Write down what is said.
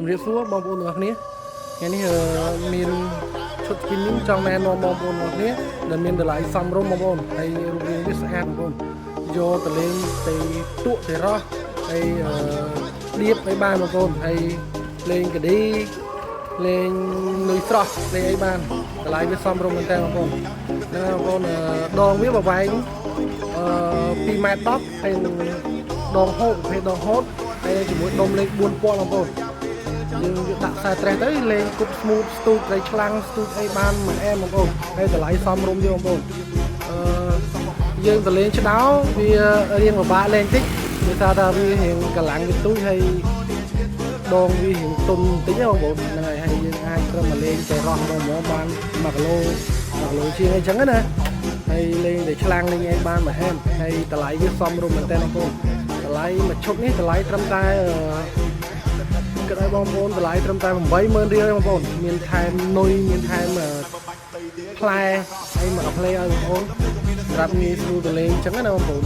រៀបសួរបងប្អូនទាំងអស់គ្នាថ្ងៃនេះមានឈុតពីនេះចង់ណែនាំបងប្អូនទាំងអស់គ្នាដែលមានតម្លៃសមរម្យបងប្អូនហើយរូបរាងវាស្អាតបងប្អូនយកទៅលេងទៅទក់ទៅរោះហើយដៀបឲ្យបានបងប្អូនហើយលេងកាឌីលេងនុយស្រស់លេងអីបានតម្លៃវាសមរម្យមែនតើបងប្អូនហ្នឹងបងប្អូនដងវាប្រវែង2.10 ម៉ែត្រហើយនឹងដងហូតប្រភេទដងហូតហើយជាមួយដុំលេខ4ពណ៌បងប្អូនយើងយកដាក់ខ្សែត្រេះទៅលេងគប់ស្មូតស្ទូចត្រីឆ្លាំងស្ទូចអីបានមិនអែមបងប្អូនហើយតម្លៃសមរម្យទេបងប្អូនយើងទៅលេងឆ្ដោវារៀងពិបាកលេងតិចដោយសារថាវារៀងកម្លាំងវាទូចហើយដងវារៀងទុំតិចបងប្អូនហ្នឹងហើយយើងអាចត្រឹមមកលេងទៅរស់មកបាន1 គីឡូជាងអីចឹងណាហើយលេងតែឆ្លាំងលេងអីបានមួយហែមហើយតម្លៃវាសមរម្យមែនតើបងប្អូនតម្លៃមួយឈុតនេះតម្លៃត្រឹមតែគិតឲ្យបងប្អូនតម្លៃត្រឹមតែ80000រៀលទេបងប្អូនមានថែមនុយមានថែមផ្លែហើយមកផ្លែឲ្យបងប្អូនសម្រាប់ងាយស្រួលទៅលេងអញ្ចឹងណាបងប្អូន